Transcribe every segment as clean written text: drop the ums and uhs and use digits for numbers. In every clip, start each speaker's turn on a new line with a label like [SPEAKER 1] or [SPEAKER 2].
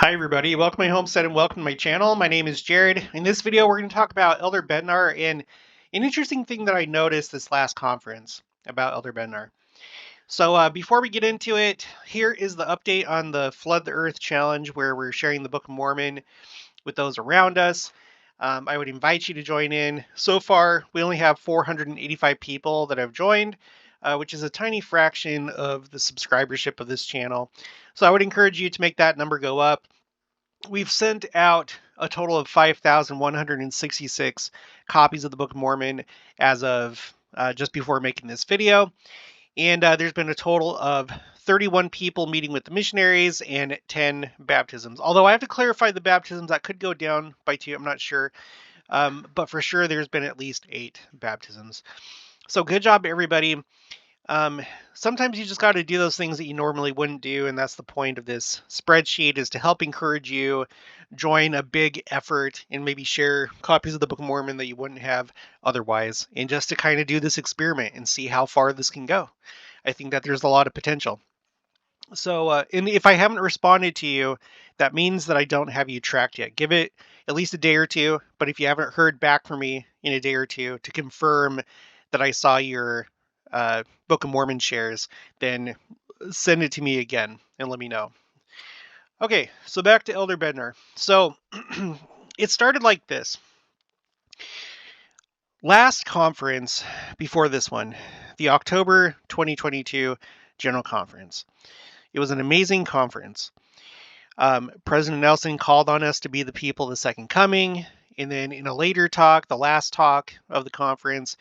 [SPEAKER 1] Hi everybody, welcome to my homestead and welcome to my channel. My name is Jared. In this video we're going to talk about Elder Bednar and an interesting thing that I noticed this last conference about Elder Bednar. So before we get into it, here is the update on the Flood the Earth challenge where we're sharing the Book of Mormon with those around us. I would invite you to join in. So far we only have 485 people that have joined, which is a tiny fraction of the subscribership of this channel. So I would encourage you to make that number go up. We've sent out a total of 5,166 copies of the Book of Mormon as of just before making this video. And there's been a total of 31 people meeting with the missionaries and 10 baptisms. Although I have to clarify the baptisms, that could go down by 2, I'm not sure. But for sure, there's been at least 8 baptisms. So good job, everybody. Sometimes you just got to do those things that you normally wouldn't do, and that's the point of this spreadsheet, is to help encourage you join a big effort and maybe share copies of the Book of Mormon that you wouldn't have otherwise, and just to kind of do this experiment and see how far this can go. I think that there's a lot of potential. So, and if I haven't responded to you, that means that I don't have you tracked yet. Give it at least a day or two, but if you haven't heard back from me in a day or two to confirm that I saw your Book of Mormon shares, then send it to me again and let me know. Okay, so back to Elder Bednar. So it started like this. Last conference before this one, the October 2022 General Conference. It was an amazing conference. President Nelson called on us to be the people of the second coming. And then in a later talk, the last talk of the conference,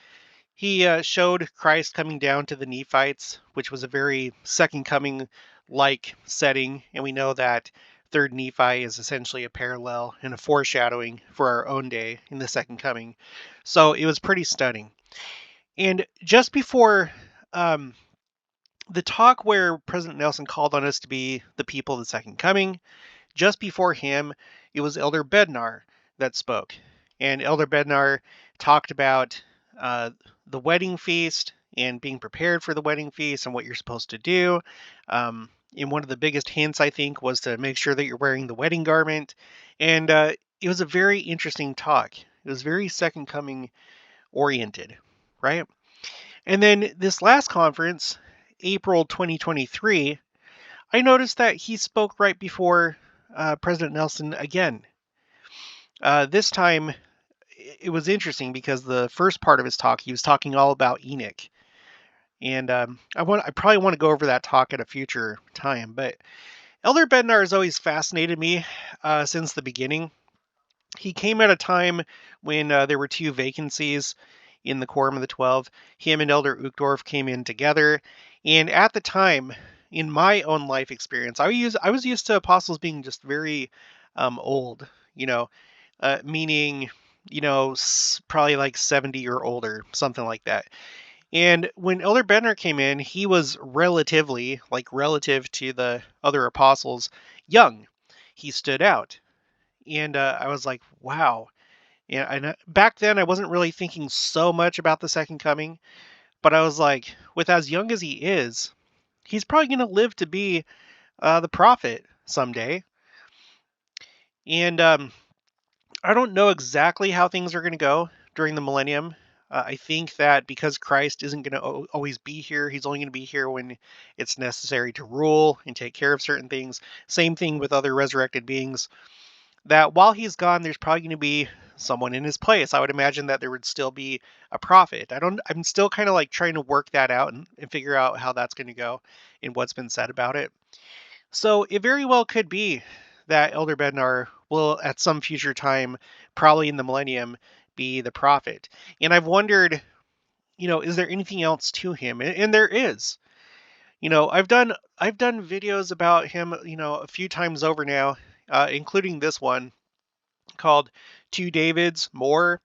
[SPEAKER 1] he showed Christ coming down to the Nephites, which was a very second coming-like setting. And we know that third Nephi is essentially a parallel and a foreshadowing for our own day in the second coming. So it was pretty stunning. And just before the talk where President Nelson called on us to be the people of the second coming, just before him, it was Elder Bednar that spoke. And Elder Bednar talked about the wedding feast and being prepared for the wedding feast and what you're supposed to do. And one of the biggest hints, I think, was to make sure that you're wearing the wedding garment. And it was a very interesting talk. It was very second coming oriented, right? And then this last conference, April 2023, I noticed that he spoke right before President Nelson again. This time, it was interesting because the first part of his talk, he was talking all about Enoch. And I probably want to go over that talk at a future time. But Elder Bednar has always fascinated me since the beginning. He came at a time when there were 2 vacancies in the Quorum of the 12. Him and Elder Uchtdorf came in together. And at the time, in my own life experience, I was used to apostles being just very old, meaning, probably like 70 or older, something like that. And when Elder Bednar came in, he was relative to the other apostles, young. He stood out. And I was like, wow. Yeah, and back then I wasn't really thinking so much about the second coming, but I was like, with as young as he is, he's probably going to live to be the prophet someday. And I don't know exactly how things are going to go during the millennium. I think that because Christ isn't going to always be here, he's only going to be here when it's necessary to rule and take care of certain things. Same thing with other resurrected beings. That while he's gone, there's probably going to be someone in his place. I would imagine that there would still be a prophet. I'm still kind of like trying to work that out and figure out how that's going to go and what's been said about it. So it very well could be that Elder Bednar will at some future time, probably in the millennium, be the prophet. And I've wondered, is there anything else to him? And there is. I've done videos about him, a few times over now, including this one called Two Davids, More,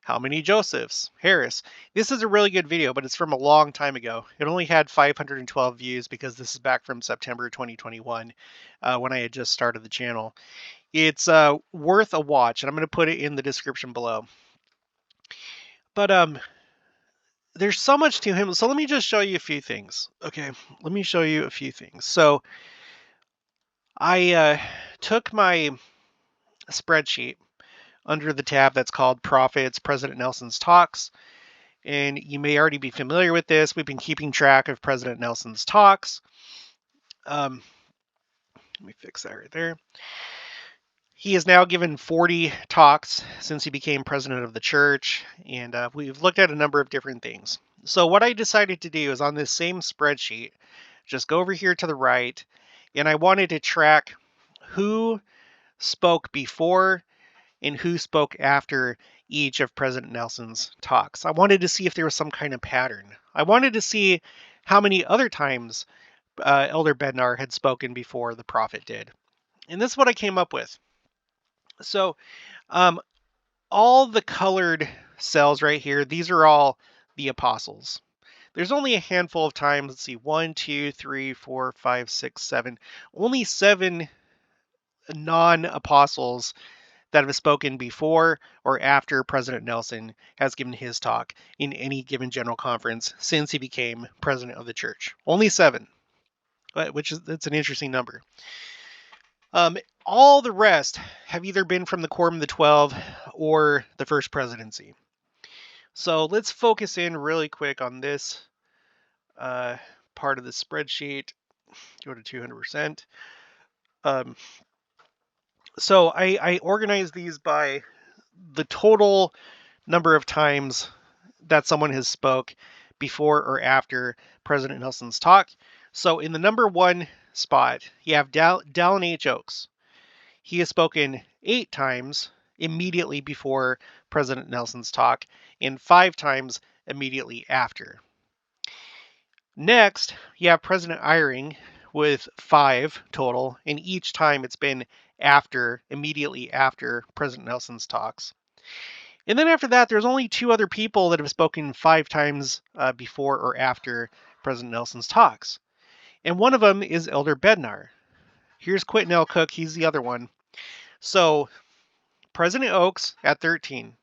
[SPEAKER 1] How Many Josephs, Harris. This is a really good video, but it's from a long time ago. It only had 512 views because this is back from September 2021 when I had just started the channel. It's worth a watch, and I'm going to put it in the description below. But there's so much to him. So let me just show you a few things. Okay, let me show you a few things. So I took my spreadsheet under the tab that's called Prophets, President Nelson's Talks. And you may already be familiar with this. We've been keeping track of President Nelson's talks. Let me fix that right there. He has now given 40 talks since he became president of the church, and we've looked at a number of different things. So what I decided to do is on this same spreadsheet, just go over here to the right, and I wanted to track who spoke before and who spoke after each of President Nelson's talks. I wanted to see if there was some kind of pattern. I wanted to see how many other times Elder Bednar had spoken before the prophet did. And this is what I came up with. So all the colored cells right here, these are all the apostles. There's only a handful of times. Let's see, 1, 2, 3, 4, 5, 6, 7. Only 7 non-apostles that have spoken before or after President Nelson has given his talk in any given general conference since he became president of the church. Only 7, which is that's an interesting number. All the rest have either been from the Quorum of the 12 or the First Presidency. So let's focus in really quick on this part of the spreadsheet. Go to 200%. So I organize these by the total number of times that someone has spoke before or after President Nelson's talk. So in the number 1 spot, you have Dallin H. Oaks. He has spoken 8 times immediately before President Nelson's talk and 5 times immediately after. Next, you have President Eyring with 5 total, and each time it's been immediately after President Nelson's talks. And then after that, there's only 2 other people that have spoken 5 times before or after President Nelson's talks. And one of them is Elder Bednar. Here's Quentin L. Cook. He's the other one. So President Oaks at 13.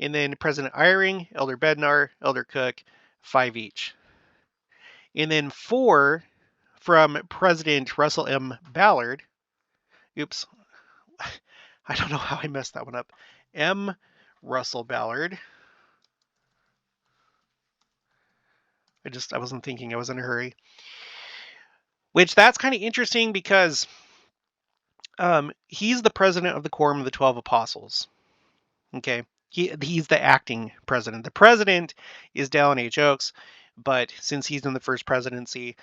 [SPEAKER 1] And then President Eyring, Elder Bednar, Elder Cook, 5 each. And then 4 from President Russell M. Ballard. Oops. I don't know how I messed that one up. M. Russell Ballard. I wasn't thinking. I was in a hurry. Which that's kind of interesting because he's the president of the Quorum of the 12 Apostles. Okay. He's the acting president. The president is Dallin H. Oaks, but since he's in the First Presidency,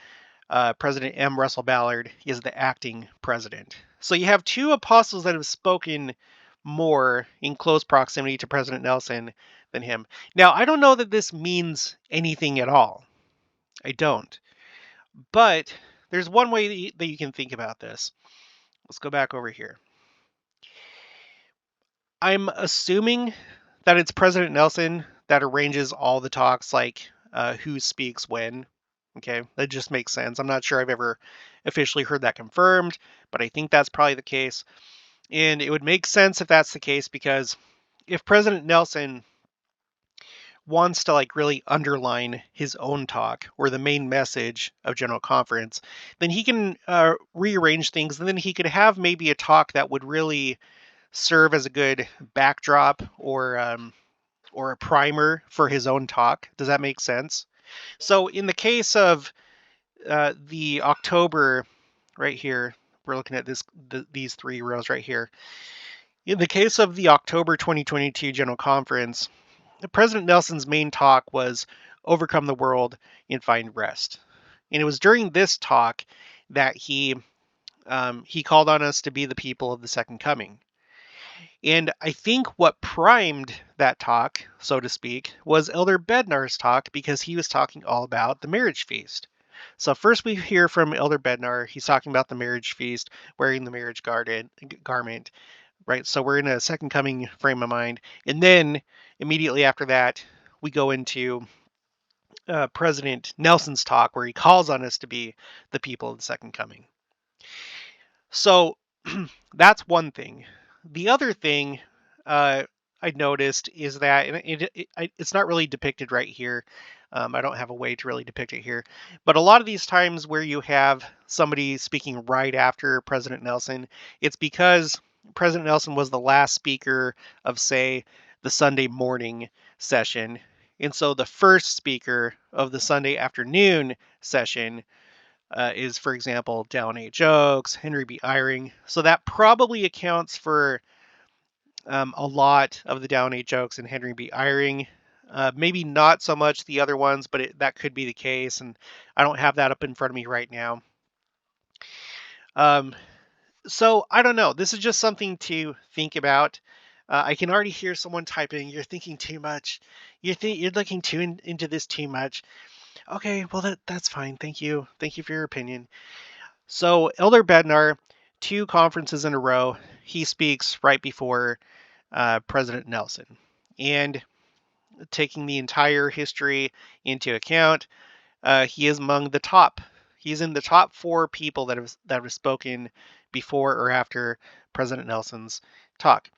[SPEAKER 1] President M. Russell Ballard is the acting president. So you have 2 apostles that have spoken more in close proximity to President Nelson than him. Now, I don't know that this means anything at all. I don't. But there's one way that you can think about this. Let's go back over here. I'm assuming that it's President Nelson that arranges all the talks, like who speaks when. Okay, that just makes sense. I'm not sure I've ever officially heard that confirmed, but I think that's probably the case. And it would make sense if that's the case, because if President Nelson wants to really underline his own talk or the main message of General Conference, then he can rearrange things, and then he could have maybe a talk that would really serve as a good backdrop or a primer for his own talk. Does that make sense? So in the case of the October right here, we're looking at these 3 rows right here. In the case of the October 2022 General Conference, President Nelson's main talk was Overcome the World and Find Rest. And it was during this talk that he called on us to be the people of the second coming. And I think what primed that talk, so to speak, was Elder Bednar's talk, because he was talking all about the marriage feast. So first we hear from Elder Bednar. He's talking about the marriage feast, wearing the marriage garment, right? So we're in a second coming frame of mind. And then immediately after that, we go into President Nelson's talk, where he calls on us to be the people of the second coming. So that's one thing. The other thing, I noticed is that, and it's not really depicted right here. I don't have a way to really depict it here, but a lot of these times where you have somebody speaking right after President Nelson, it's because President Nelson was the last speaker of, say, the Sunday morning session. And so the first speaker of the Sunday afternoon session is, for example, Dallin H. Oaks, Henry B. Eyring. So that probably accounts for a lot of the Dallin H. Oaks and Henry B. Eyring. Maybe not so much the other ones, but that could be the case, and I don't have that up in front of me right now. So I don't know. This is just something to think about. I can already hear someone typing, "You're thinking too much. You're looking into this too much." Okay, well that's fine. Thank you. Thank you for your opinion. So Elder Bednar, 2 conferences in a row, he speaks right before President Nelson, and taking the entire history into account, he is among the top. He's in the top 4 people that have spoken before or after President Nelson's talk.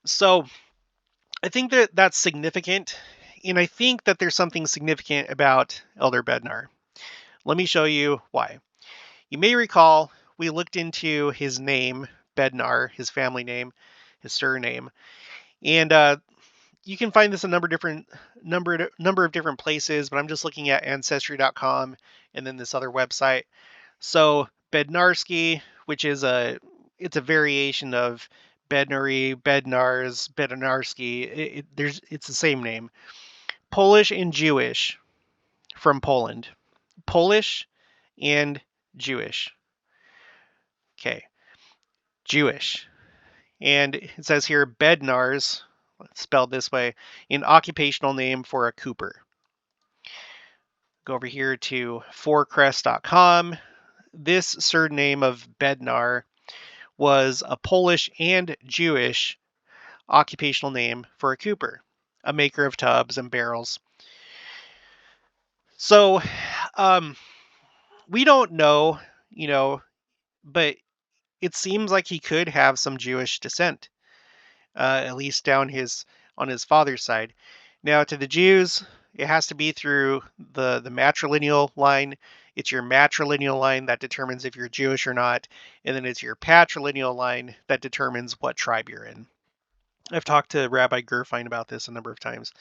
[SPEAKER 1] So I think that that's significant, and I think that there's something significant about Elder Bednar. Let me show you why. You may recall we looked into his name, Bednar, his family name, his surname, and you can find this a number of different places, but I'm just looking at ancestry.com and then this other website. So Bednarski, which is it's a variation of Bednary, Bednars, Bednarski. It's the same name. Polish and Jewish from Poland. Polish and Jewish. Okay, Jewish. And it says here Bednars, spelled this way, an occupational name for a cooper. Go over here to forcrest.com. This surname of Bednar was a Polish and Jewish occupational name for a cooper, a maker of tubs and barrels. So we don't know, but it seems like he could have some Jewish descent, at least on his father's side. Now, to the Jews, it has to be through the matrilineal line. It's your matrilineal line that determines if you're Jewish or not, and then it's your patrilineal line that determines what tribe you're in. I've talked to Rabbi Gerfine about this a number of times.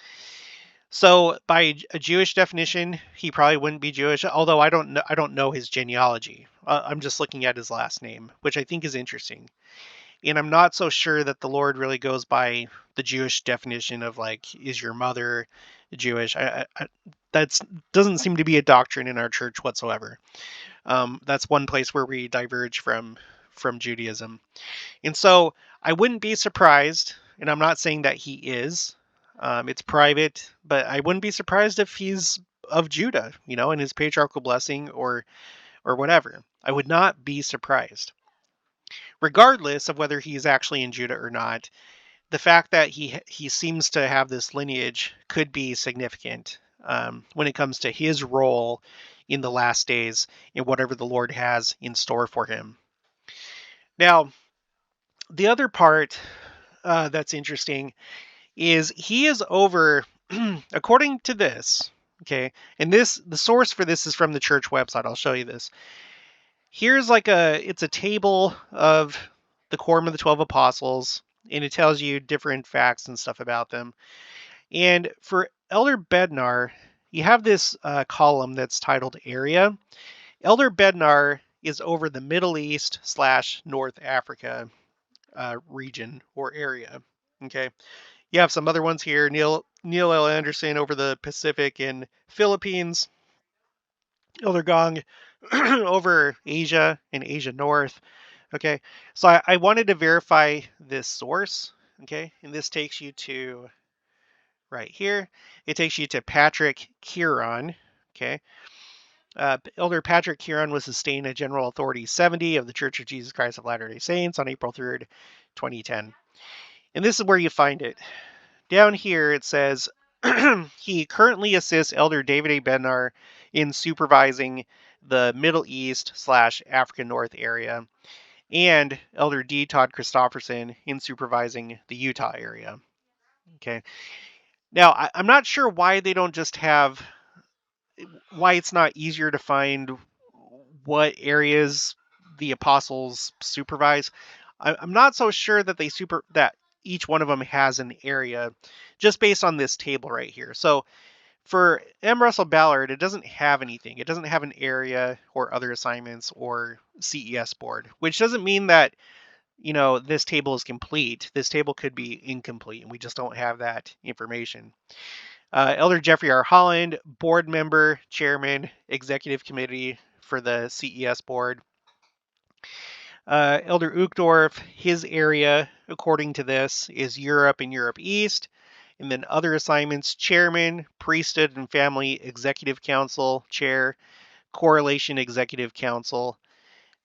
[SPEAKER 1] So, by a Jewish definition, he probably wouldn't be Jewish, although I don't know his genealogy. I'm just looking at his last name, which I think is interesting. And I'm not so sure that the Lord really goes by the Jewish definition of, like, is your mother Jewish? That doesn't seem to be a doctrine in our church whatsoever. That's one place where we diverge from Judaism. And so I wouldn't be surprised, and I'm not saying that he is. It's private, but I wouldn't be surprised if he's of Judah, in his patriarchal blessing or whatever. I would not be surprised. Regardless of whether he's actually in Judah or not, the fact that he seems to have this lineage could be significant when it comes to his role in the last days and whatever the Lord has in store for him. Now, the other part that's interesting is he is over, according to this, okay, and the source for this is from the church website. I'll show you this. Here's it's a table of the Quorum of the 12 Apostles, and it tells you different facts and stuff about them. And for Elder Bednar, you have this column that's titled Area. Elder Bednar is over the Middle East / North Africa region or area. Okay. You have some other ones here. Neil L. Anderson over the Pacific and Philippines. Elder Gong over Asia and Asia North. Okay, so I wanted to verify this source. Okay, and this takes you to right here. It takes you to Patrick Kearon. Okay, Elder Patrick Kearon was sustained at General Authority 70 of the Church of Jesus Christ of Latter-day Saints on April 3rd, 2010. And this is where you find it. Down here it says, he currently assists Elder David A. Bednar in supervising the Middle East / Africa North area, and Elder D. Todd Christofferson in supervising the Utah area. Okay. Now, I'm not sure why they don't just have, why it's not easier to find what areas the apostles supervise. I'm not so sure that that each one of them has an area, just based on this table right here. So for M. Russell Ballard, it doesn't have anything. It doesn't have an area or other assignments or CES board, which doesn't mean that, this table is complete. This table could be incomplete, and we just don't have that information. Elder Jeffrey R. Holland, board member, chairman, executive committee for the CES board. Elder Uchtdorf, his area, according to this, is Europe and Europe East. And then other assignments: chairman, priesthood and family executive council, chair, correlation executive council,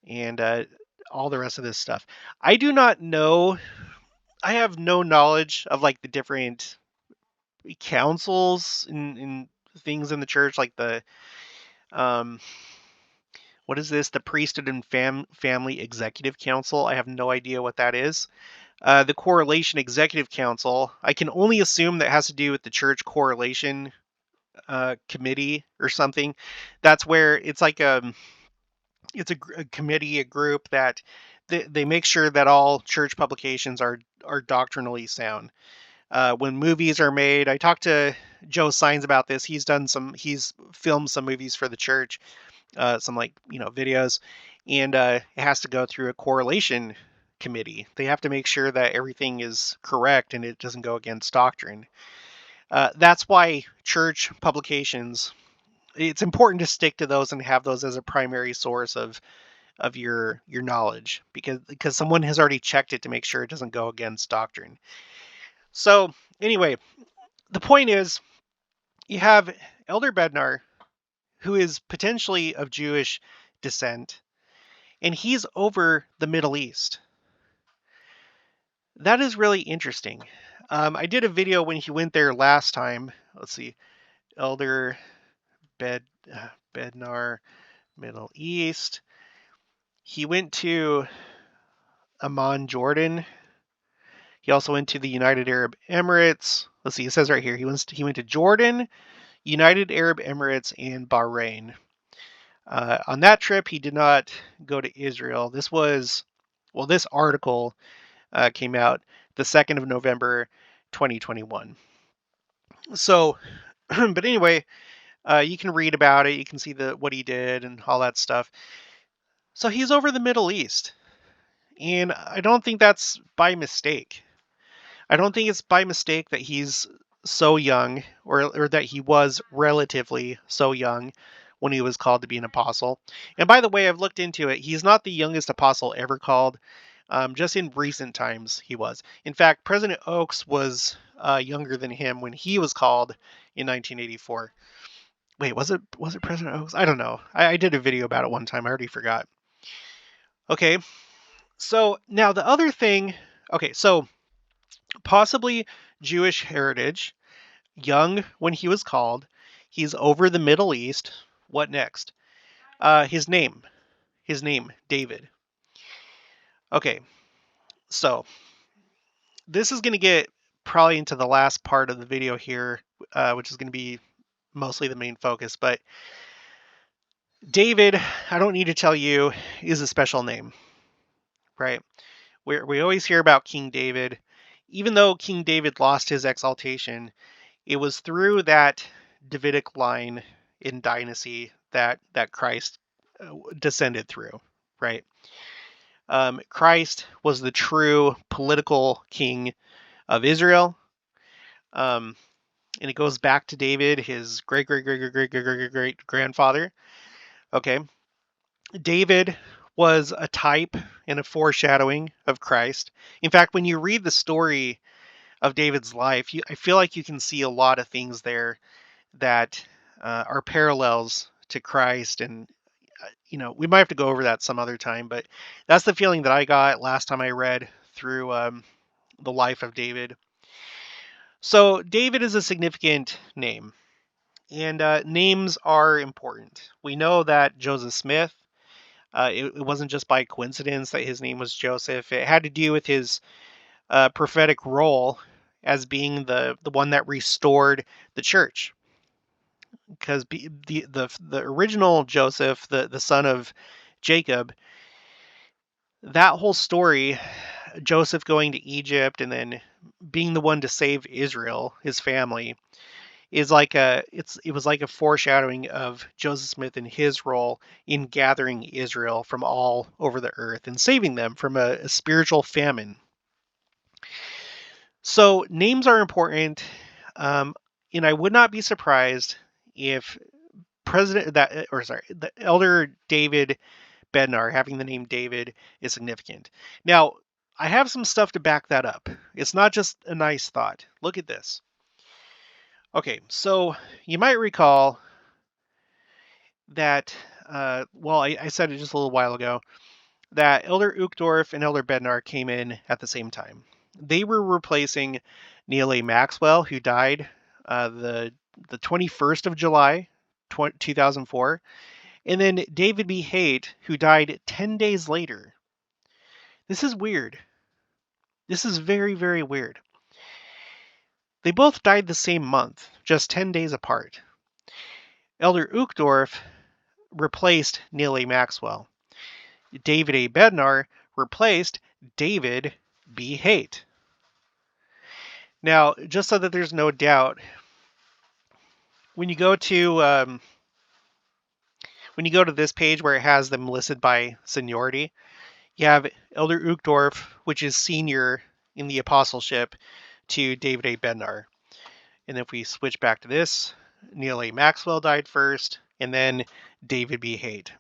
[SPEAKER 1] and all the rest of this stuff. I do not know. I have no knowledge of like the different councils and things in the church, like the um, what is this? The priesthood and family executive council. I have no idea what that is. The correlation executive council, I can only assume that has to do with the church correlation committee or something. That's where it's like it's a committee, a group that they make sure that all church publications are doctrinally sound. When movies are made, I talked to Joe Sines about this. He's filmed some movies for the church, some videos, and it has to go through a correlation committee. They have to make sure that everything is correct and it doesn't go against doctrine. That's why church publications, it's important to stick to those and have those as a primary source of your knowledge, because someone has already checked it to make sure it doesn't go against doctrine. So anyway, the point is, you have Elder Bednar, who is potentially of Jewish descent, and he's over the Middle East. That is really interesting. I did a video when he went there last time. Let's see, Elder Bednar, Middle East. He went to Amman, Jordan. He also went to the United Arab Emirates. Let's see, it says right here he went to Jordan, United Arab Emirates, and Bahrain. On that trip, he did not go to Israel. This article came out the 2nd of November, 2021. So, but anyway, you can read about it. You can see what he did and all that stuff. So he's over the Middle East, and I don't think that's by mistake. I don't think it's by mistake that he's so young, or that he was relatively so young when he was called to be an apostle. And by the way, I've looked into it. He's not the youngest apostle ever called. Just in recent times, he was. In fact, President Oaks was younger than him when he was called in 1984. Wait, was it President Oaks? I don't know. I did a video about it one time. I already forgot. Okay, so now the other thing. Okay, so possibly Jewish heritage, young when he was called. He's over the Middle East. What next? His name, David. Okay, so this is going to get probably into the last part of the video here, which is going to be mostly the main focus. But David, I don't need to tell you, is a special name, right? We always hear about King David. Even though King David lost his exaltation, it was through that Davidic line in dynasty that Christ descended through, right? Christ was the true political king of Israel. And it goes back to David, his great grandfather. Okay. David was a type and a foreshadowing of Christ. In fact, when you read the story of David's life, I feel like you can see a lot of things there that are parallels to Christ. And we might have to go over that some other time, but that's the feeling that I got last time I read through the life of David. So David is a significant name, and names are important. We know that Joseph Smith, it wasn't just by coincidence that his name was Joseph. It had to do with his prophetic role as being the one that restored the church, because the original Joseph, the son of Jacob, that whole story, Joseph going to Egypt and then being the one to save Israel, his family, is like it was like a foreshadowing of Joseph Smith and his role in gathering Israel from all over the earth and saving them from a spiritual famine. So names are important, and I would not be surprised if the Elder David Bednar having the name David is significant. Now, I have some stuff to back that up. It's not just a nice thought. Look at this. Okay, so you might recall that, I said it just a little while ago, that Elder Uchtdorf and Elder Bednar came in at the same time. They were replacing Neil A. Maxwell, who died the 21st of July, 2004, and then David B. Haight, who died 10 days later. This is weird. This is very, very weird. They both died the same month, just 10 days apart. Elder Uchtdorf replaced Neil A. Maxwell. David A. Bednar replaced David B. Haight. Now, just so that there's no doubt, when you go to this page where it has them listed by seniority, you have Elder Uchtdorf, which is senior in the apostleship to David A. Bednar. And if we switch back to this, Neil A. Maxwell died first, and then David B. Haight.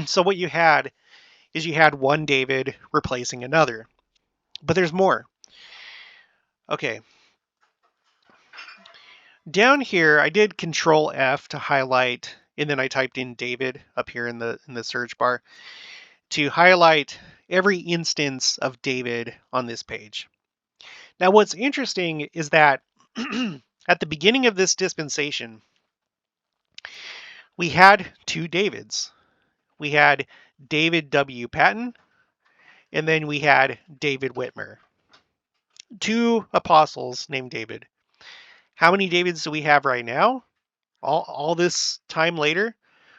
[SPEAKER 1] So what you had is you had one David replacing another. But there's more. Okay. Down here, I did Control F to highlight, and then I typed in David up here in the search bar to highlight every instance of David on this page. Now, what's interesting is that at the beginning of this dispensation, we had two Davids. We had David W. Patton, and then we had David Whitmer. Two apostles named David. How many Davids do we have right now? All this time later,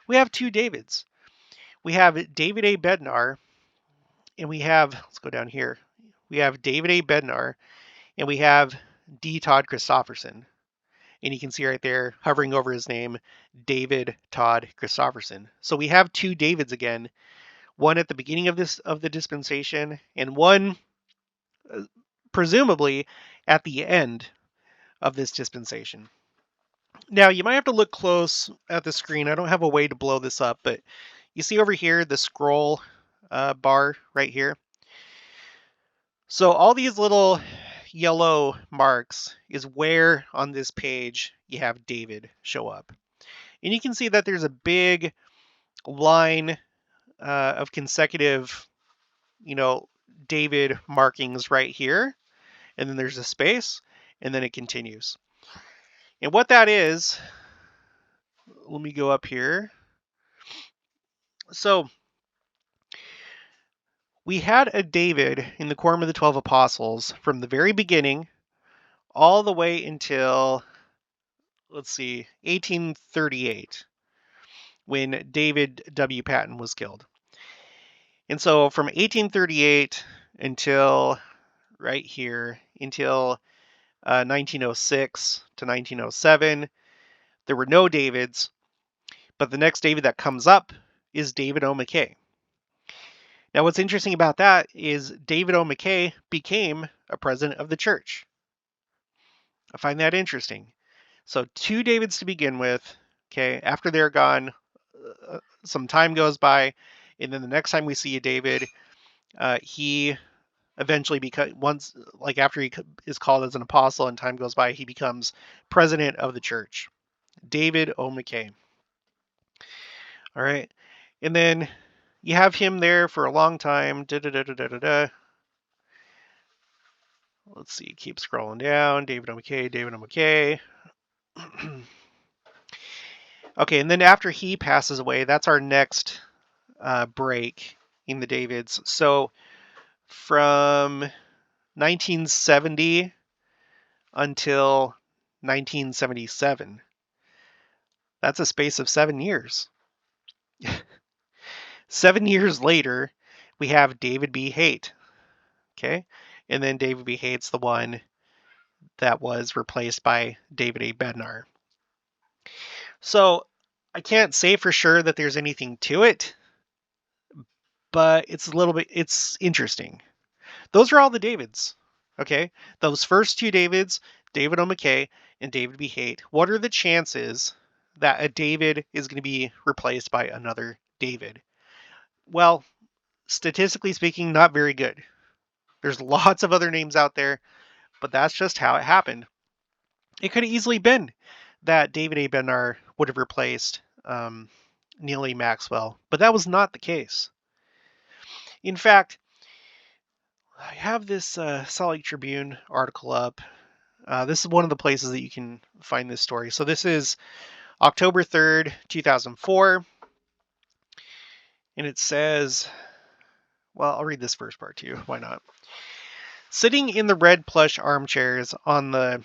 [SPEAKER 1] we have two Davids. We have David A. Bednar, and we have, let's go down here. We have David A. Bednar, and we have D. Todd Christofferson. And you can see right there, hovering over his name, David Todd Christofferson. So we have two Davids again, one at the beginning of the dispensation, and one presumably at the end of this dispensation. Now, you might have to look close at the screen. I don't have a way to blow this up, but you see over here the scroll bar right here. So all these little yellow marks is where on this page you have David show up. And you can see that there's a big line of consecutive, David markings right here. And then there's a space, and then it continues. And what that is, let me go up here. So we had a David in the Quorum of the 12 Apostles from the very beginning all the way until, 1838, when David W. Patton was killed. And so from 1838 until right here, until 1906 to 1907, there were no Davids, but the next David that comes up is David O. McKay. Now, what's interesting about that is David O. McKay became a president of the church. I find that interesting. So two Davids to begin with, okay, after they're gone, some time goes by, and then the next time we see a David, he eventually after he is called as an apostle and time goes by, he becomes president of the church. David O. McKay. All right. And then you have him there for a long time. Let's see. Keep scrolling down. David O. McKay, David O. McKay. Okay. And then after he passes away, that's our next break in the Davids. So from 1970 until 1977. That's a space of 7 years. 7 years later, we have David B. Haight. Okay? And then David B. Haight's the one that was replaced by David A. Bednar. So I can't say for sure that there's anything to it, but it's interesting. Those are all the Davids. Okay? Those first two Davids, David O. McKay and David B. Haight. What are the chances that a David is going to be replaced by another David? Well, statistically speaking, not very good. There's lots of other names out there, but that's just how it happened. It could have easily been that David A. Bednar would have replaced Neal A. Maxwell, but that was not the case. In fact, I have this Salt Lake Tribune article up. This is one of the places that you can find this story. So this is October 3rd, 2004. And it says, well, I'll read this first part to you. Why not? Sitting in the red plush armchairs on the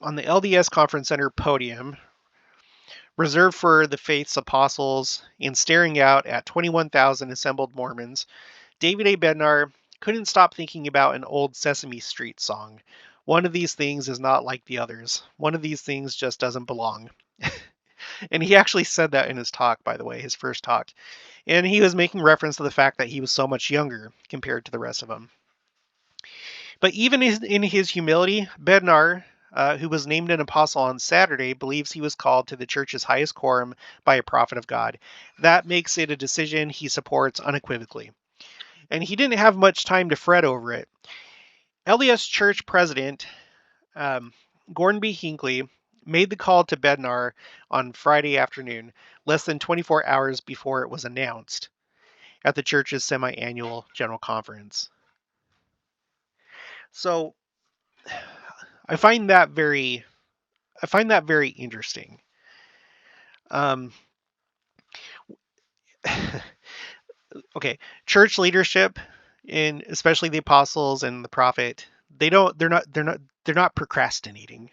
[SPEAKER 1] LDS Conference Center podium, reserved for the faith's apostles, and staring out at 21,000 assembled Mormons, David A. Bednar couldn't stop thinking about an old Sesame Street song. One of these things is not like the others. One of these things just doesn't belong. And he actually said that in his talk, by the way, his first talk. And he was making reference to the fact that he was so much younger compared to the rest of them. But even in his humility, Bednar, who was named an apostle on Saturday, believes he was called to the church's highest quorum by a prophet of God. That makes it a decision he supports unequivocally. And he didn't have much time to fret over it. LDS Church President Gordon B. Hinckley made the call to Bednar on Friday afternoon, less than 24 hours before it was announced at the church's semi-annual general conference. So I find that very interesting. Okay, church leadership, and especially the apostles and the prophet, they're not procrastinating.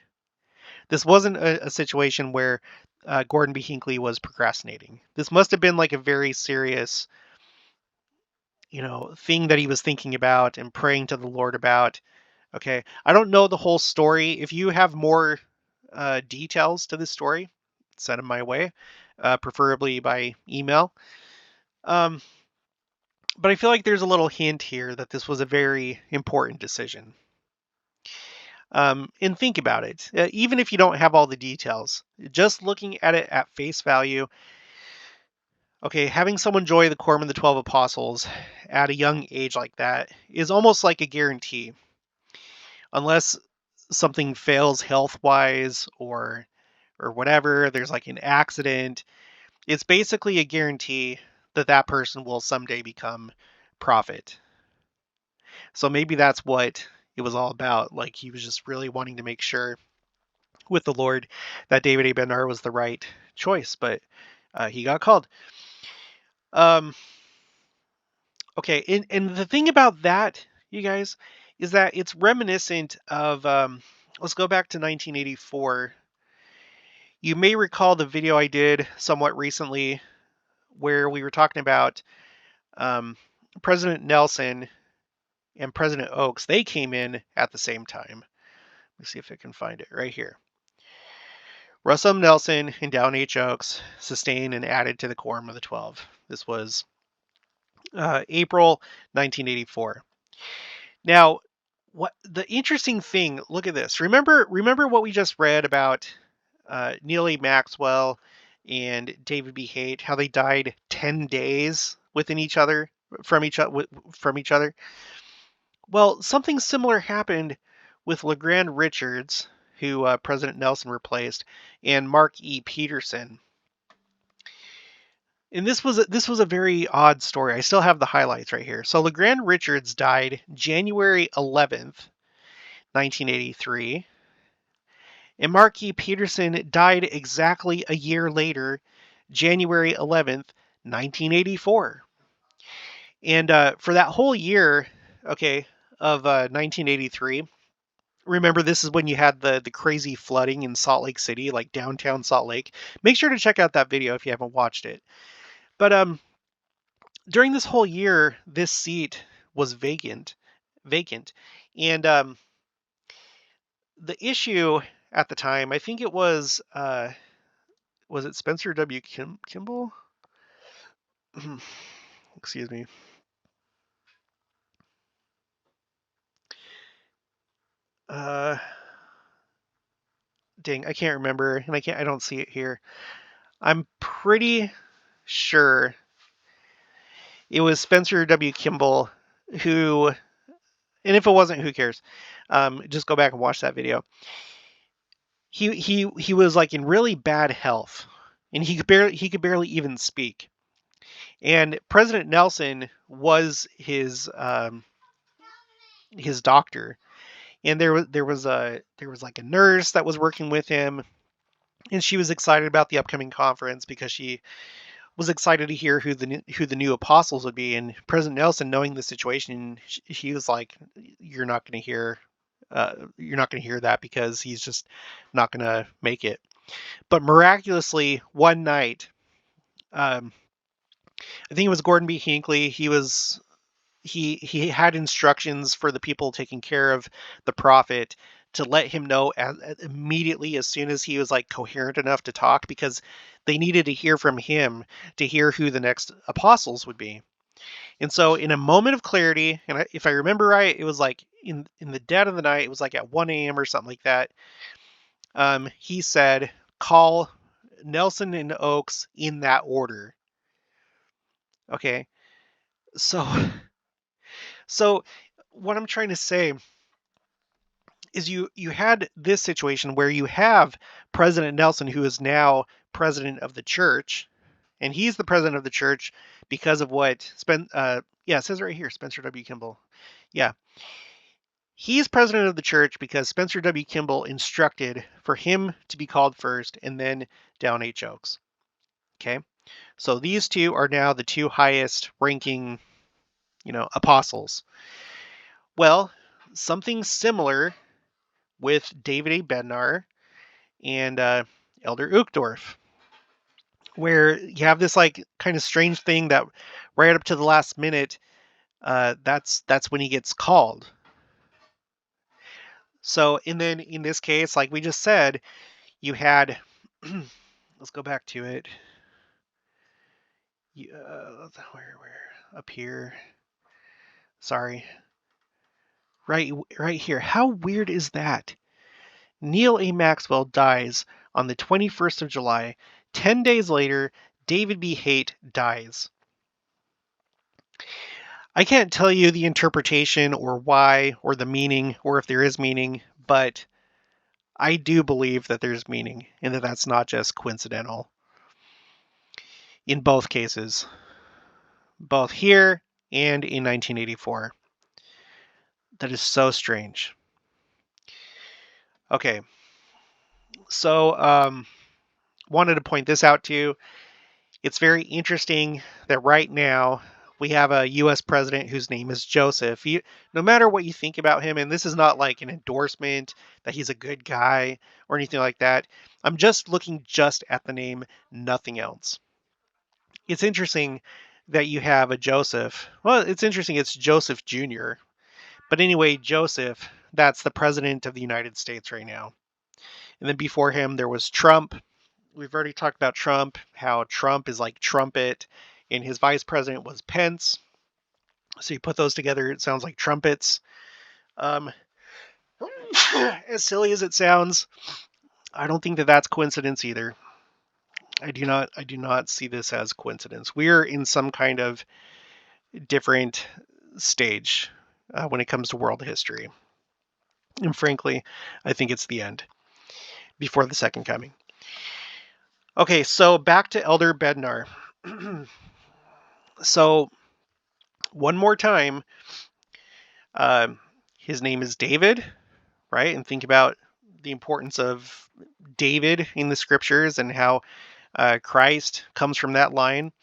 [SPEAKER 1] This wasn't a situation where Gordon B. Hinckley was procrastinating. This must have been like a very serious, thing that he was thinking about and praying to the Lord about. Okay, I don't know the whole story. If you have more details to this story, send them my way, preferably by email. But I feel like there's a little hint here that this was a very important decision. And think about it. Even if you don't have all the details, just looking at it at face value, okay, having someone join the Quorum of the 12 Apostles at a young age like that is almost like a guarantee. Unless something fails health-wise or whatever, there's like an accident, it's basically a guarantee that that person will someday become prophet. So maybe that's what it was all about. Like he was just really wanting to make sure with the Lord that David A. Bednar was the right choice, but he got called. Okay, and the thing about that, you guys, is that it's reminiscent of, let's go back to 1984. You may recall the video I did somewhat recently where we were talking about President Nelson and President Oaks. They came in at the same time. Let me see if I can find it right here. Russell M. Nelson and Dallin H. Oaks sustained and added to the Quorum of the 12. This was April 1984. Now, what the interesting thing? Look at this. Remember what we just read about Neal A. Maxwell and David B. Haight, how they died 10 days within each other from each other. Well, something similar happened with LeGrand Richards, who President Nelson replaced, and Mark E. Petersen. And this was a very odd story. I still have the highlights right here. So LeGrand Richards died January 11th, 1983. And Mark E. Petersen died exactly a year later, January 11th, 1984. And for that whole year, okay, of 1983, Remember, this is when you had the crazy flooding in Salt Lake City, like downtown Salt Lake. Make sure to check out that video if you haven't watched it. But during this whole year, this seat was vacant, and the issue at the time, I think it was it Spencer W. Kimball? Excuse me. Uh, Dang, I can't remember, and I don't see it here. I'm pretty sure it was Spencer W. Kimball who, and if it wasn't, who cares? Just go back and watch that video. He was like in really bad health, and he could barely even speak. And President Nelson was his doctor, and there was like a nurse that was working with him, and she was excited about the upcoming conference because she was excited to hear who the new apostles would be. And President Nelson, knowing the situation, he was like, you're not going to hear that because he's just not going to make it." But miraculously, one night, um, I think it was Gordon B. Hinckley. He had instructions for the people taking care of the prophet to let him know immediately as soon as he was like coherent enough to talk, because they needed to hear from him to hear who the next apostles would be. And so, in a moment of clarity, and if I remember right, it was like in the dead of the night. It was like at 1 a.m. or something like that. He said, "Call Nelson and Oaks in that order." Okay, so so what I'm trying to say is you had this situation where you have President Nelson, who is now president of the church, and he's the president of the church because of what yeah, it says right here, Spencer W. Kimball. Yeah. He's president of the church because Spencer W. Kimball instructed for him to be called first, and then Down H. Oaks. Okay. So these two are now the two highest ranking, apostles. Well, something similar with David A. Bednar and Elder Uchtdorf, where you have this like kind of strange thing that right up to the last minute, that's when he gets called. So, and then in this case, like we just said, you had, let's go back to it. Where up here? Sorry, right here. How weird is that? Neil A. Maxwell dies on the 21st of July. 10 days later, David B. Haight dies. I can't tell you the interpretation or why or the meaning or if there is meaning, but I do believe that there's meaning and that that's not just coincidental. In both cases, both here and in 1984. That is so strange. Okay, so wanted to point this out to you. It's very interesting that right now we have a U.S. president whose name is Joseph. No matter what you think about him, and this is not like an endorsement that he's a good guy or anything like that. I'm just looking just at the name, nothing else. It's interesting that you have a Joseph. Well, it's interesting. It's Joseph Jr. But anyway, Joseph, that's the president of the United States right now. And then before him, there was Trump. We've already talked about Trump, how Trump is like trumpet, and his vice president was Pence. So you put those together, it sounds like trumpets. As silly as it sounds, I don't think that that's coincidence either. I do not see this as coincidence. We're in some kind of different stage when it comes to world history. And frankly, I think it's the end before the second coming. Okay, so back to Elder Bednar. So one more time, his name is David, right? And think about the importance of David in the scriptures and how Christ comes from that line.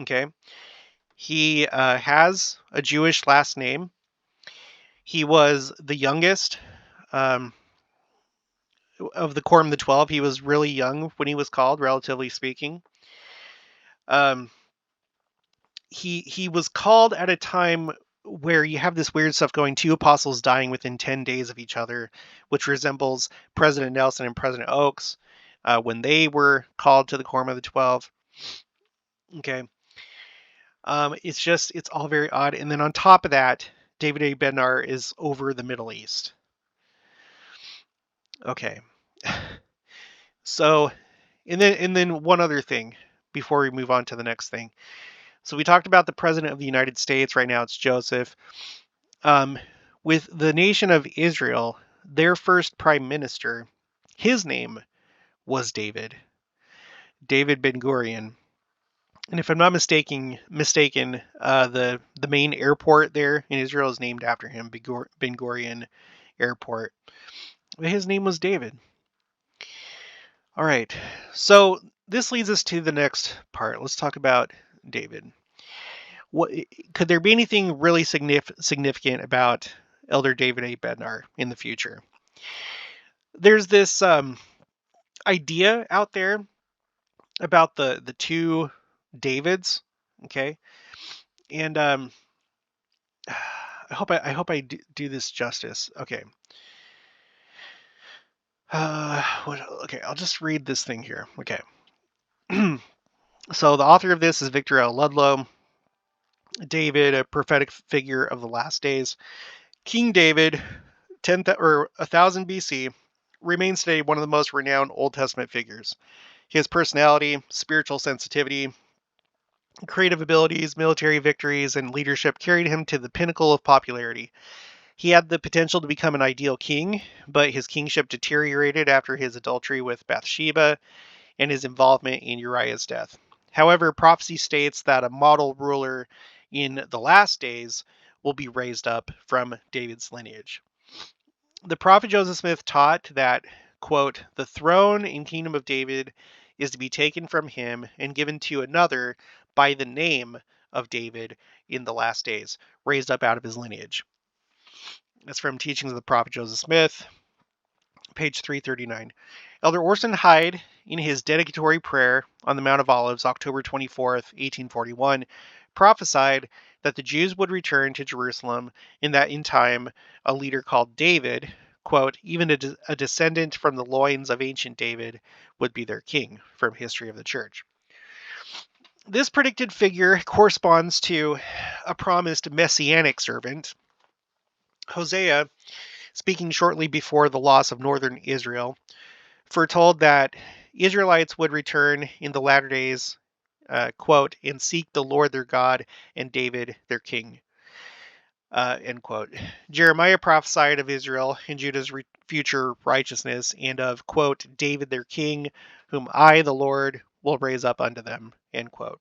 [SPEAKER 1] Okay. He has a Jewish last name. He was the youngest of the Quorum of the 12. He was really young when he was called, relatively speaking. He was called at a time where you have this weird stuff going, 2 apostles dying within 10 days of each other, which resembles President Nelson and President Oaks when they were called to the Quorum of the 12. Okay. It's all very odd. And then on top of that, David A. Bednar is over the Middle East. Okay. So, and then one other thing before we move on to the next thing. So we talked about the President of the United States. Right now it's Joseph. With the nation of Israel, their first prime minister, his name was David Ben-Gurion. And if I'm not mistaken, the main airport there in Israel is named after him, Ben-Gurion Airport. His name was David. All right, so this leads us to the next part. Let's talk about David. What could there be anything really significant about Elder David A. Bednar in the future? There's this idea out there about the 2 Davids, okay, and I hope I do this justice. Okay. Okay, I'll just read this thing here. Okay. So the author of this is Victor L. Ludlow. David, a prophetic figure of the last days. King David, 1000 BC, remains today one of the most renowned Old Testament figures. His personality, spiritual sensitivity, creative abilities, military victories, and leadership carried him to the pinnacle of popularity. He had the potential to become an ideal king, but his kingship deteriorated after his adultery with Bathsheba and his involvement in Uriah's death. However, prophecy states that a model ruler in the last days will be raised up from David's lineage. The prophet Joseph Smith taught that, quote, the throne and kingdom of David is to be taken from him and given to another by the name of David in the last days, raised up out of his lineage. That's from Teachings of the Prophet Joseph Smith, page 339. Elder Orson Hyde, in his dedicatory prayer on the Mount of Olives, October 24th, 1841, prophesied that the Jews would return to Jerusalem and that in time a leader called David, quote, even a descendant from the loins of ancient David, would be their king, from History of the Church. This predicted figure corresponds to a promised messianic servant. Hosea, speaking shortly before the loss of northern Israel, foretold that Israelites would return in the latter days, quote, and seek the Lord their God and David their king, end quote. Jeremiah prophesied of Israel and Judah's future righteousness and of, quote, David their king, whom I, the Lord, will raise up unto them, end quote.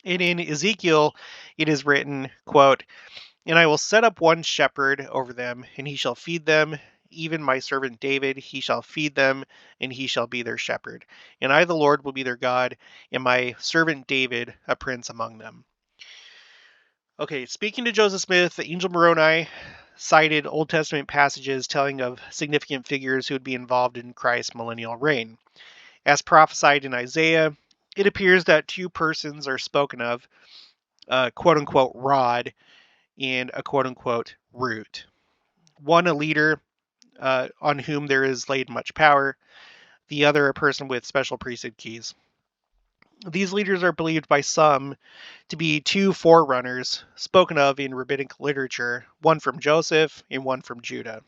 [SPEAKER 1] And in Ezekiel, it is written, quote, and I will set up one shepherd over them, and he shall feed them, even my servant David, he shall feed them, and he shall be their shepherd. And I, the Lord, will be their God, and my servant David, a prince among them. Okay, speaking to Joseph Smith, the angel Moroni cited Old Testament passages telling of significant figures who would be involved in Christ's millennial reign. As prophesied in Isaiah, it appears that 2 persons are spoken of, quote-unquote rod, and a quote-unquote root. One, a leader on whom there is laid much power, the other, a person with special priesthood keys. These leaders are believed by some to be 2 forerunners spoken of in rabbinic literature, one from Joseph and one from Judah.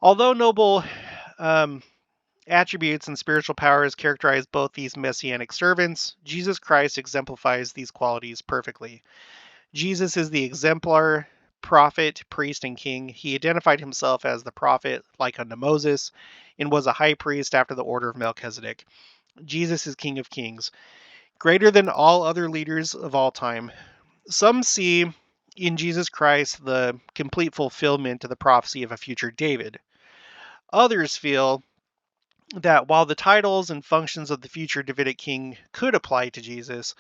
[SPEAKER 1] Although noble attributes and spiritual powers characterize both these messianic servants, Jesus Christ exemplifies these qualities perfectly. Jesus is the exemplar prophet, priest, and king. He identified himself as the prophet, like unto Moses, and was a high priest after the order of Melchizedek. Jesus is King of Kings, greater than all other leaders of all time. Some see in Jesus Christ the complete fulfillment of the prophecy of a future David. Others feel that while the titles and functions of the future Davidic king could apply to Jesus,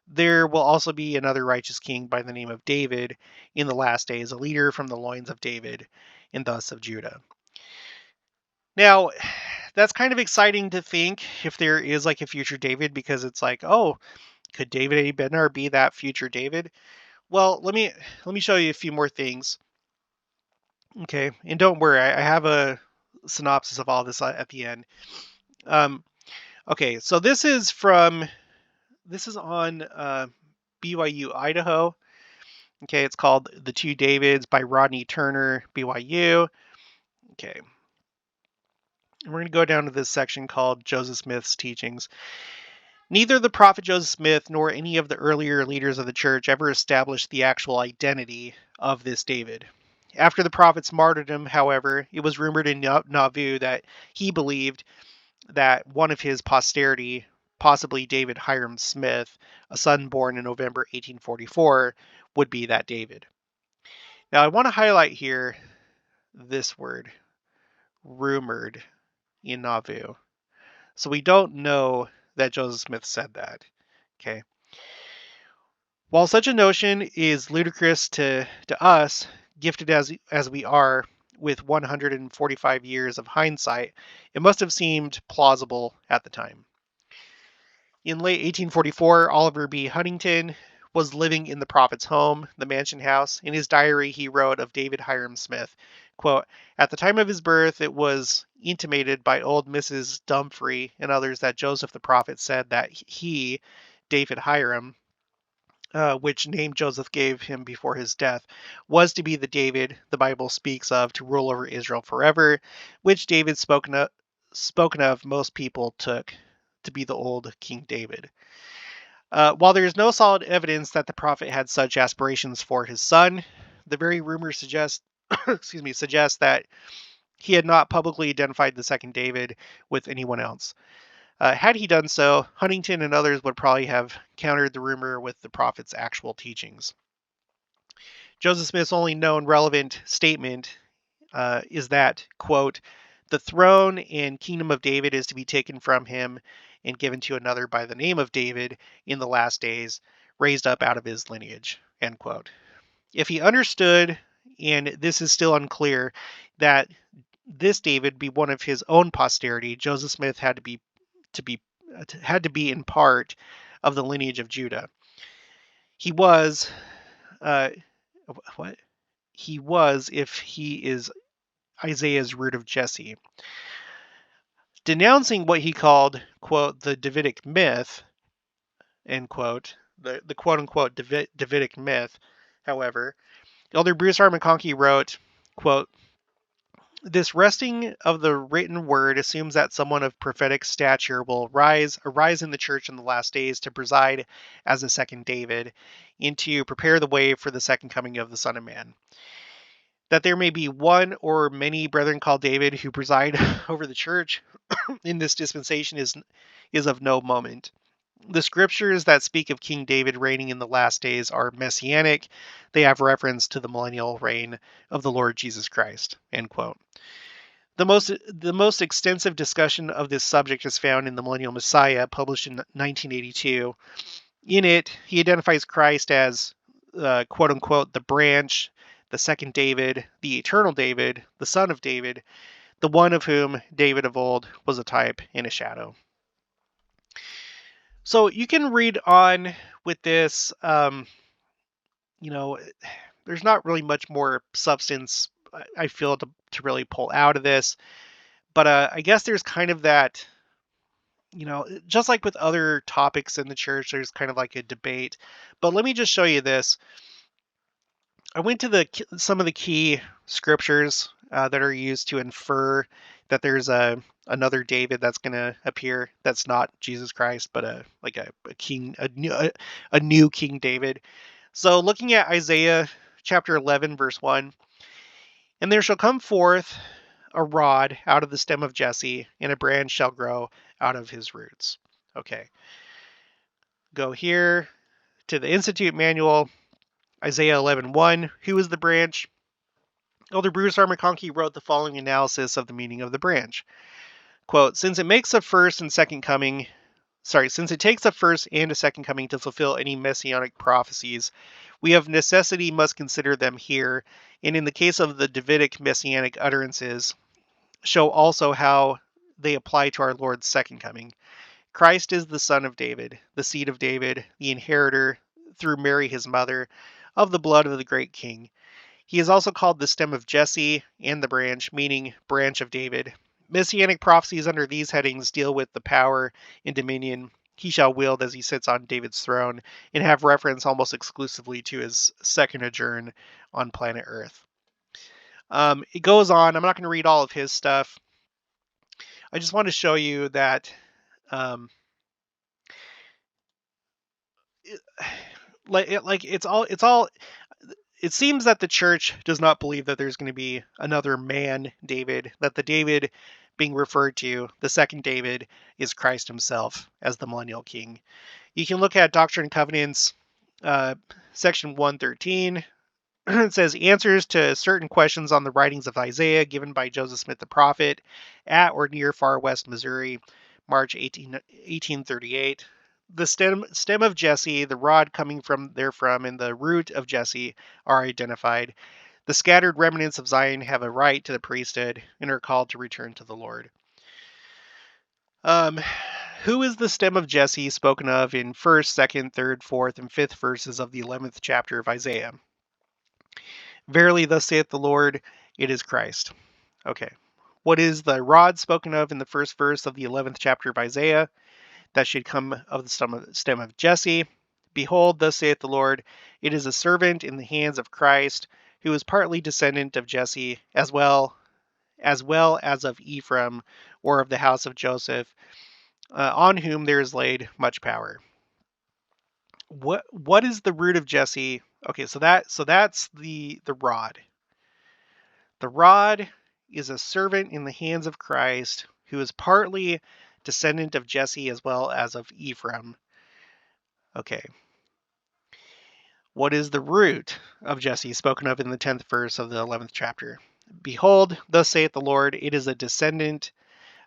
[SPEAKER 1] there will also be another righteous king by the name of David in the last days, a leader from the loins of David, and thus of Judah. Now, that's kind of exciting to think if there is like a future David, because it's like, oh, could David A. Bednar be that future David? Well, let me show you a few more things. Okay, and don't worry, I have a synopsis of all this at the end. Okay, so this is on BYU Idaho. Okay, it's called The Two Davids by Rodney Turner, BYU. Okay, and we're going to go down to this section called Joseph Smith's Teachings. Neither the prophet Joseph Smith nor any of the earlier leaders of the church ever established the actual identity of this David. After the prophet's martyrdom, however, it was rumored in Nauvoo that he believed that one of his posterity, possibly David Hiram Smith, a son born in November 1844, would be that David. Now, I want to highlight here this word, rumored, in Nauvoo. So we don't know that Joseph Smith said that. Okay. While such a notion is ludicrous to us, gifted as we are with 145 years of hindsight, it must have seemed plausible at the time. In late 1844, Oliver B. Huntington was living in the prophet's home, the Mansion House. In his diary, he wrote of David Hiram Smith, quote, "At the time of his birth, it was intimated by old Mrs. Dumfrey and others that Joseph the prophet said that he, David Hiram, which name Joseph gave him before his death, was to be the David the Bible speaks of to rule over Israel forever, which David spoken of most people took to be the old King David." While there is no solid evidence that the prophet had such aspirations for his son, the very rumors suggest that he had not publicly identified the second David with anyone else. Had he done so, Huntington and others would probably have countered the rumor with the prophet's actual teachings. Joseph Smith's only known relevant statement is that, quote, "The throne and kingdom of David is to be taken from him and given to another by the name of David in the last days, raised up out of his lineage," end quote. If he understood, and this is still unclear, that this David be one of his own posterity, Joseph Smith had to be in part of the lineage of Judah. He was if he is Isaiah's root of Jesse. Denouncing what he called, quote, "the Davidic myth," end quote, the quote-unquote Davidic myth, however, Elder Bruce R. McConkie wrote, quote, "This wresting of the written word assumes that someone of prophetic stature will arise in the church in the last days to preside as a second David and to prepare the way for the second coming of the Son of Man. That there may be one or many brethren called David who preside over the church in this dispensation is of no moment. The scriptures that speak of King David reigning in the last days are messianic. They have reference to the millennial reign of the Lord Jesus Christ," end quote. The most extensive discussion of this subject is found in The Millennial Messiah, published in 1982. In it, he identifies Christ as, quote-unquote, "the branch, the second David, the eternal David, the son of David, the one of whom David of old was a type and a shadow." So you can read on with this. There's not really much more substance, I feel, to really pull out of this. But I guess there's kind of that, just like with other topics in the church, there's kind of like a debate. But let me just show you this. I went to some of the key scriptures that are used to infer that there's another David that's going to appear. That's not Jesus Christ, but a king, a new King David. So looking at Isaiah chapter 11, verse 1, "And there shall come forth a rod out of the stem of Jesse, and a branch shall grow out of his roots." Okay. Go here to the Institute Manual, Isaiah 11:1. Who is the branch? Elder Bruce R. McConkie wrote the following analysis of the meaning of the branch. Quote, "Since it makes the first and second coming since it takes a first and a second coming to fulfill any messianic prophecies, we of necessity must consider them here, and in the case of the Davidic messianic utterances, show also how they apply to our Lord's second coming. Christ is the son of David, the seed of David, the inheritor, through Mary his mother, of the blood of the great king. He is also called the stem of Jesse and the branch, meaning branch of David. Messianic prophecies under these headings deal with the power and dominion he shall wield as he sits on David's throne, and have reference almost exclusively to his second adjourn on planet Earth. It goes on. I'm not going to read all of his stuff. I just want to show you that it seems that the church does not believe that there's going to be another man David, that the David being referred to, the second David, is Christ himself as the millennial king. You can look at Doctrine and Covenants, section 113. It says answers to certain questions on the writings of Isaiah given by Joseph Smith the prophet at or near Far West, Missouri, March 1838. The stem of Jesse, the rod coming from therefrom, and the root of Jesse are identified. The scattered remnants of Zion have a right to the priesthood and are called to return to the Lord. Who is the stem of Jesse spoken of in 1st, 2nd, 3rd, 4th, and 5th verses of the 11th chapter of Isaiah? Verily, thus saith the Lord, it is Christ. Okay. What is the rod spoken of in the first verse of the 11th chapter of Isaiah? That should come of the stem of Jesse. Behold, thus saith the Lord, it is a servant in the hands of Christ, who is partly descendant of Jesse, as well as of Ephraim, or of the house of Joseph, on whom there is laid much power. What is the root of Jesse? Okay, so that's the rod. The rod is a servant in the hands of Christ, who is partly descendant of Jesse as well as of Ephraim. Okay. What is the root of Jesse spoken of in the 10th verse of the 11th chapter? Behold, thus saith the Lord, it is a descendant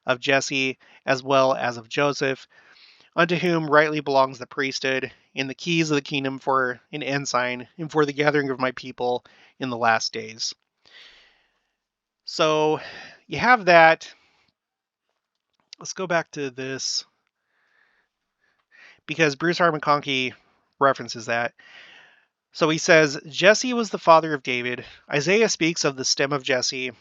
[SPEAKER 1] of Jesse as well as of Joseph, unto whom rightly belongs the priesthood, and the keys of the kingdom for an ensign, and for the gathering of my people in the last days. So you have that. Let's go back to this, because Bruce R. McConkie references that. So he says, Jesse was the father of David. Isaiah speaks of the stem of Jesse,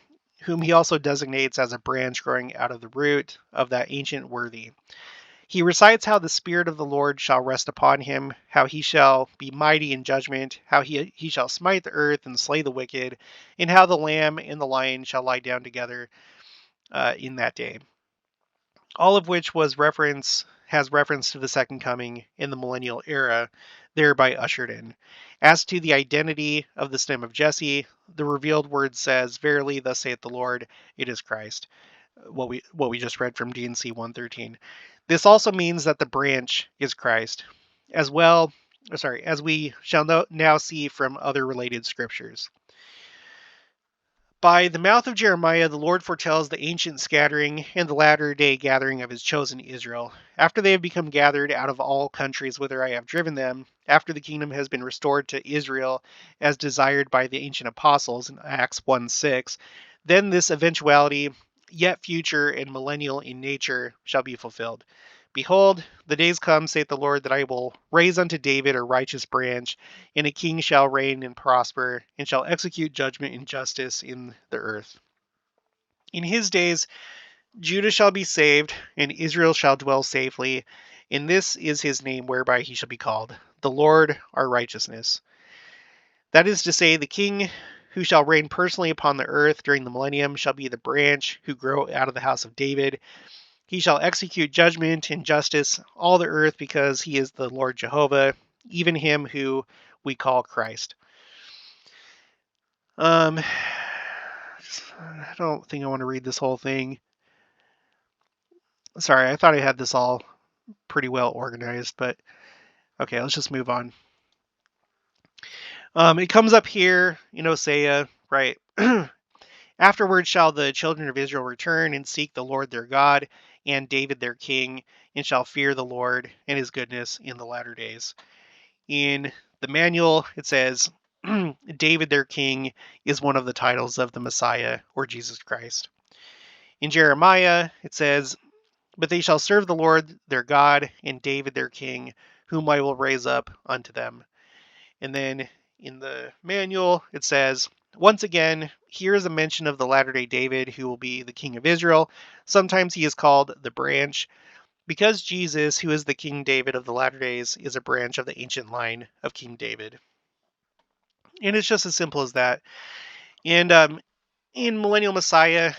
[SPEAKER 1] whom he also designates as a branch growing out of the root of that ancient worthy. He recites how the Spirit of the Lord shall rest upon him, how he shall be mighty in judgment, how he shall smite the earth and slay the wicked, and how the lamb and the lion shall lie down together in that day. All of which has reference to the second coming in the millennial era, thereby ushered in. As to the identity of the stem of Jesse, the revealed word says, Verily, thus saith the Lord, it is Christ. What we just read from D&C 113. This also means that the branch is Christ, as we shall now see from other related scriptures. By the mouth of Jeremiah, the Lord foretells the ancient scattering and the latter-day gathering of his chosen Israel. After they have become gathered out of all countries whither I have driven them, after the kingdom has been restored to Israel as desired by the ancient apostles in Acts 1:6, then this eventuality, yet future and millennial in nature, shall be fulfilled. Behold, the days come, saith the Lord, that I will raise unto David a righteous branch, and a king shall reign and prosper, and shall execute judgment and justice in the earth. In his days Judah shall be saved, and Israel shall dwell safely, and this is his name whereby he shall be called, the Lord our righteousness. That is to say, the king who shall reign personally upon the earth during the millennium shall be the branch who grow out of the house of David. He shall execute judgment and justice all the earth, because he is the Lord Jehovah, even him who we call Christ. I don't think I want to read this whole thing. Sorry, I thought I had this all pretty well organized, but okay, let's just move on. It comes up here in Hosea, right? Afterward shall the children of Israel return and seek the Lord their God and David their king, and shall fear the Lord and his goodness in the latter days. In the manual, it says, David their king is one of the titles of the Messiah, or Jesus Christ. In Jeremiah, it says, but they shall serve the Lord their God and David their king, whom I will raise up unto them. And then in the manual, it says, once again, here is a mention of the latter-day David, who will be the king of Israel. Sometimes he is called the branch, because Jesus, who is the King David of the latter days, is a branch of the ancient line of King David. And it's just as simple as that. And in Millennial Messiah,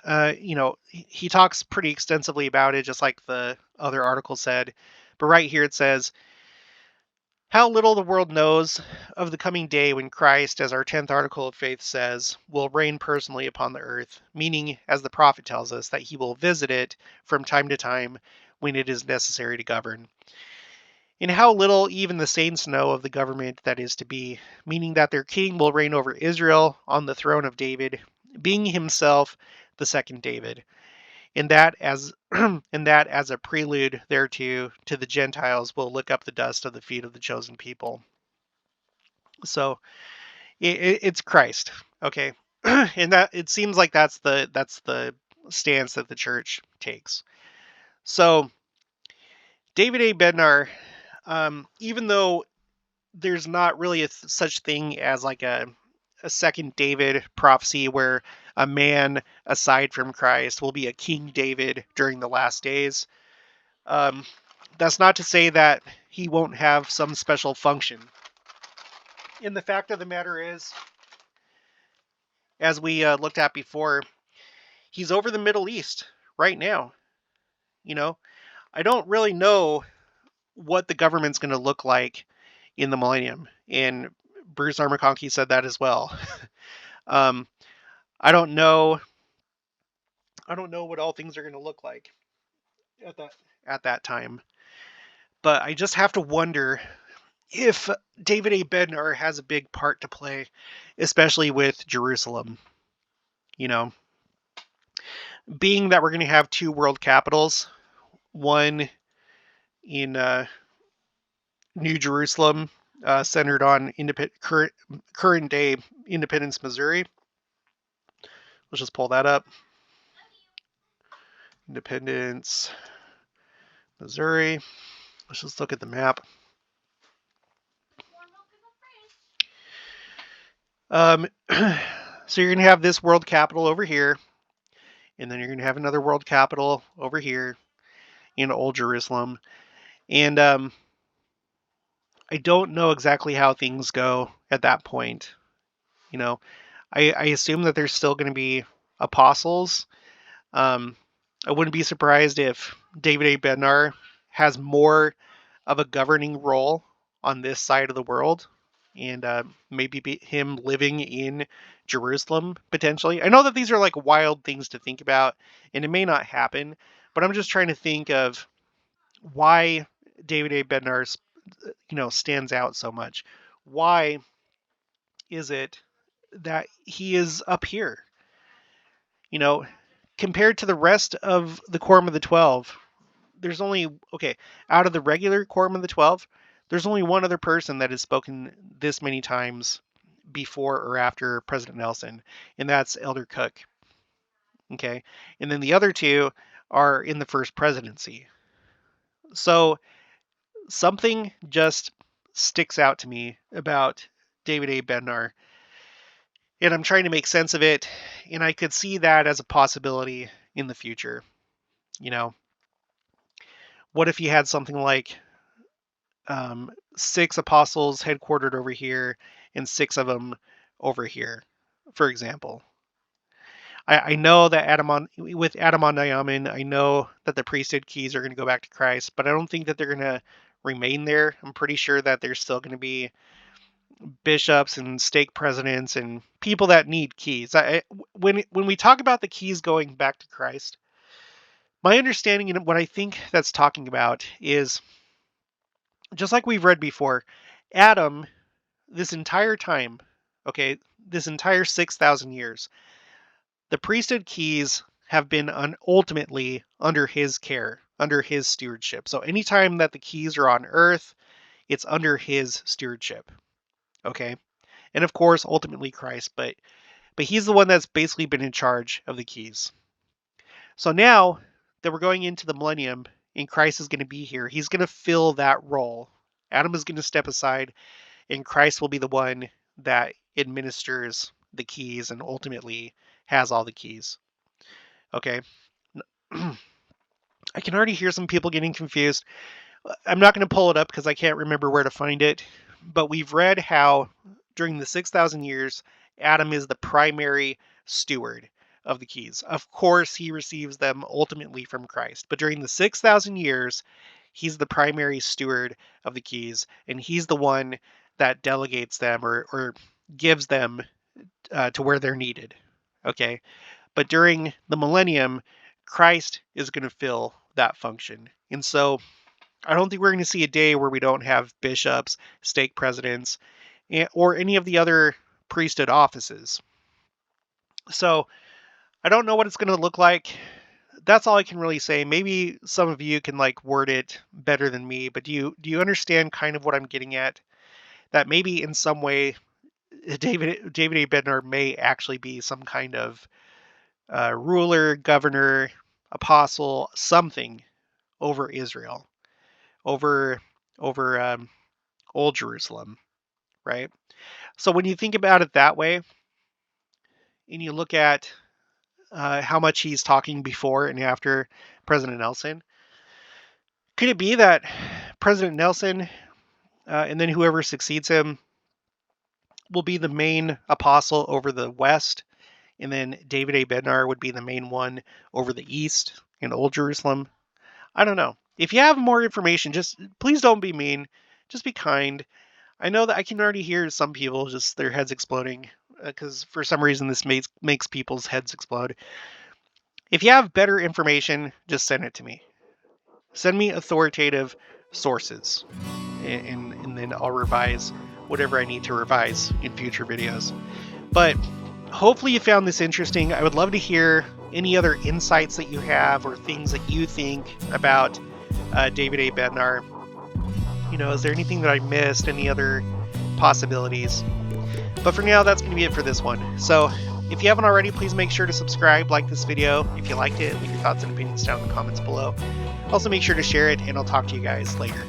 [SPEAKER 1] he talks pretty extensively about it, just like the other article said. But right here it says, how little the world knows of the coming day when Christ, as our 10th article of faith says, will reign personally upon the earth, meaning, as the prophet tells us, that he will visit it from time to time when it is necessary to govern. And how little even the saints know of the government that is to be, meaning that their king will reign over Israel on the throne of David, being himself the second David, and that as a prelude thereto, to the Gentiles will lick up the dust of the feet of the chosen people. So it's Christ, okay, and that it seems like that's the stance that the church takes. So David A. Bednar, even though there's not really such thing as like a second David prophecy where a man aside from Christ will be a King David during the last days. That's not to say that he won't have some special function. And the fact of the matter is, as we looked at before, he's over the Middle East right now. I don't really know what the government's going to look like in the millennium. And Bruce R. McConkie said that as well. I don't know what all things are going to look like at that time. But I just have to wonder if David A. Bednar has a big part to play, especially with Jerusalem. Being that we're going to have two world capitals, one in New Jerusalem, centered on current day Independence, Missouri. Let's just pull that up. Independence, Missouri. Let's just look at the map. So you're going to have this world capital over here, and then you're going to have another world capital over here in Old Jerusalem. And I don't know exactly how things go at that point. I assume that there's still going to be apostles. I wouldn't be surprised if David A. Bednar has more of a governing role on this side of the world, and maybe him living in Jerusalem potentially. I know that these are like wild things to think about, and it may not happen, but I'm just trying to think of why David A. Bednar, stands out so much. Why is it that he is up here? Compared to the rest of the Quorum of the 12, there's only, out of the regular Quorum of the 12, there's only one other person that has spoken this many times before or after President Nelson, and that's Elder Cook. Okay, and then the other two are in the first presidency. So something just sticks out to me about David A. Bednar, and I'm trying to make sense of it, and I could see that as a possibility in the future. What if you had something like 6 apostles headquartered over here and 6 of them over here, for example? I know that with Adam on Diamond, I know that the priesthood keys are going to go back to Christ, but I don't think that they're going to remain there. I'm pretty sure that there's still going to be bishops and stake presidents and people that need keys. When we talk about the keys going back to Christ, my understanding and what I think that's talking about is, just like we've read before, Adam, this entire time, this entire 6,000 years, the priesthood keys have been ultimately under his care. under his stewardship. So anytime that the keys are on earth, it's under his stewardship. Okay? And of course, ultimately Christ, but he's the one that's basically been in charge of the keys. So now that we're going into the millennium and Christ is going to be here, he's going to fill that role. Adam is going to step aside and Christ will be the one that administers the keys and ultimately has all the keys. Okay? I can already hear some people getting confused. I'm not going to pull it up because I can't remember where to find it, but we've read how during the 6,000 years, Adam is the primary steward of the keys. Of course, he receives them ultimately from Christ, but during the 6,000 years, he's the primary steward of the keys, and he's the one that delegates them or gives them to where they're needed. Okay? But during the millennium, Christ is going to fill that function. And so I don't think we're going to see a day where we don't have bishops, stake presidents, or any of the other priesthood offices. So I don't know what it's going to look like. That's all I can really say. Maybe some of you can like word it better than me, but do you understand kind of what I'm getting at? That maybe in some way David A. Bednar may actually be some kind of ruler, governor, apostle, something over Israel, over Old Jerusalem, right? So when you think about it that way, and you look at how much he's talking before and after President Nelson, could it be that President Nelson and then whoever succeeds him will be the main apostle over the West, and then David A. Bednar would be the main one over the East in Old Jerusalem? I don't know. If you have more information, just please don't be mean. Just be kind. I know that I can already hear some people just their heads exploding because for some reason this makes people's heads explode. If you have better information, just send it to me. Send me authoritative sources, and then I'll revise whatever I need to revise in future videos. But hopefully you found this interesting. I would love to hear any other insights that you have or things that you think about David A. Bednar. You know, is there anything that I missed? Any other possibilities? But for now, that's going to be it for this one. So if you haven't already, please make sure to subscribe, like this video. If you liked it, leave your thoughts and opinions down in the comments below. Also make sure to share it, and I'll talk to you guys later.